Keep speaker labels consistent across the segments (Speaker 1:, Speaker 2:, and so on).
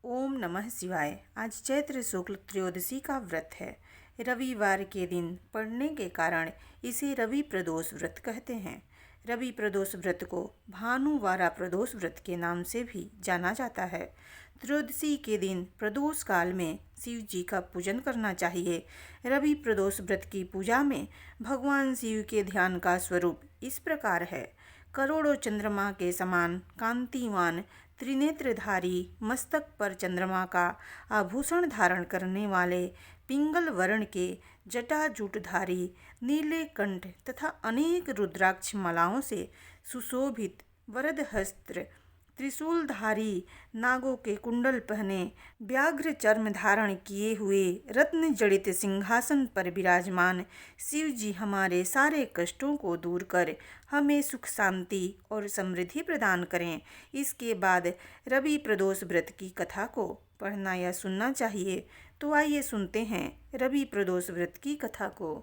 Speaker 1: ओम नमः शिवाय। आज चैत्र शुक्ल त्रयोदशी का व्रत है। रविवार के दिन पड़ने के कारण इसे रवि प्रदोष व्रत कहते हैं। रवि प्रदोष व्रत को भानुवारा प्रदोष व्रत के नाम से भी जाना जाता है। त्रयोदशी के दिन प्रदोष काल में शिव जी का पूजन करना चाहिए। रवि प्रदोष व्रत की पूजा में भगवान शिव के ध्यान का स्वरूप इस प्रकार है। करोड़ों चंद्रमा के समान कांतिवान त्रिनेत्रधारी, मस्तक पर चंद्रमा का आभूषण धारण करने वाले, पिंगल वर्ण के जटाजूटधारी, नीले कंठ तथा अनेक रुद्राक्ष मालाओं से सुशोभित, वरदहस्त्र, त्रिशूलधारी, नागों के कुंडल पहने, व्याघ्र चर्म धारण किए हुए, रत्न जड़ित सिंहासन पर विराजमान शिव जी हमारे सारे कष्टों को दूर कर हमें सुख शांति और समृद्धि प्रदान करें। इसके बाद रवि प्रदोष व्रत की कथा को पढ़ना या सुनना चाहिए। तो आइए सुनते हैं रवि प्रदोष व्रत की कथा को।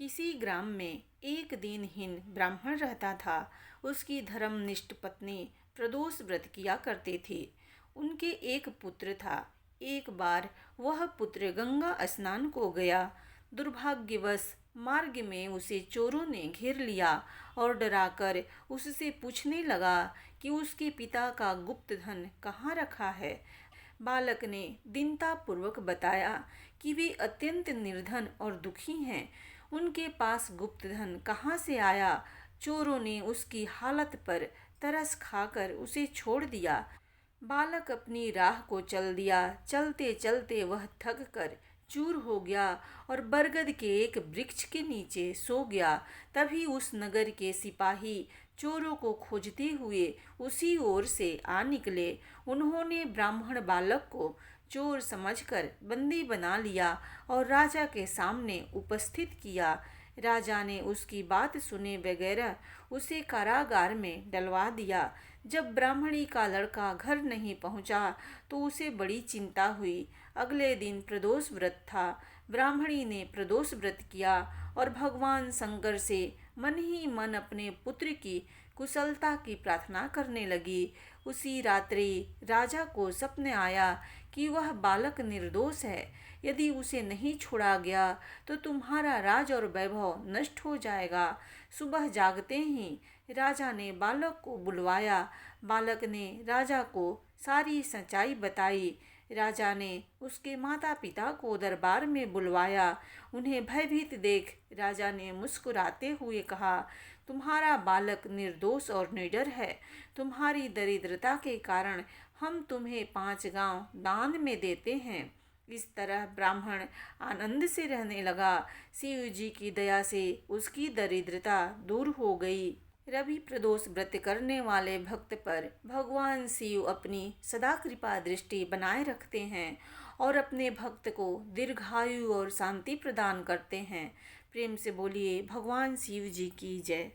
Speaker 1: किसी ग्राम में एक दीनहीन ब्राह्मण रहता था। उसकी धर्मनिष्ठ पत्नी प्रदोष व्रत किया करती थी। उनके एक पुत्र था। एक बार वह पुत्र गंगा स्नान को गया। दुर्भाग्यवश मार्ग में उसे चोरों ने घेर लिया और डराकर उससे पूछने लगा कि उसके पिता का गुप्त धन कहाँ रखा है। बालक ने दीनतापूर्वक बताया कि वे अत्यंत निर्धन और दुखी हैं। उनके पास गुप्त धन कहाँ से आया। चोरों ने उसकी हालत पर तरस खाकर उसे छोड़ दिया। बालक अपनी राह को चल दिया। चलते चलते वह थक कर चूर हो गया और बरगद के एक वृक्ष के नीचे सो गया। तभी उस नगर के सिपाही चोरों को खोजते हुए उसी ओर से आ निकले। उन्होंने ब्राह्मण बालक को चोर समझकर बंदी बना लिया और राजा के सामने उपस्थित किया। राजा ने उसकी बात सुने बगैर उसे कारागार में डलवा दिया। जब ब्राह्मणी का लड़का घर नहीं पहुंचा तो उसे बड़ी चिंता हुई। अगले दिन प्रदोष व्रत था। ब्राह्मणी ने प्रदोष व्रत किया और भगवान शंकर से मन ही मन अपने पुत्र की कुशलता की प्रार्थना करने लगी। उसी रात्रि राजा को सपने आया कि वह बालक निर्दोष है। यदि उसे नहीं छोड़ा गया तो तुम्हारा राज और वैभव नष्ट हो जाएगा। सुबह जागते ही राजा ने बालक को बुलवाया। बालक ने राजा को सारी सच्चाई बताई। राजा ने उसके माता पिता को दरबार में बुलवाया। उन्हें भयभीत देख राजा ने मुस्कुराते हुए कहा, तुम्हारा बालक निर्दोष और निडर है। तुम्हारी दरिद्रता के कारण हम तुम्हें 5 गांव दान में देते हैं। इस तरह ब्राह्मण आनंद से रहने लगा। शिव जी की दया से उसकी दरिद्रता दूर हो गई। रवि प्रदोष व्रत करने वाले भक्त पर भगवान शिव अपनी सदा कृपा दृष्टि बनाए रखते हैं और अपने भक्त को दीर्घायु और शांति प्रदान करते हैं। प्रेम से बोलिए भगवान शिव जी की जय।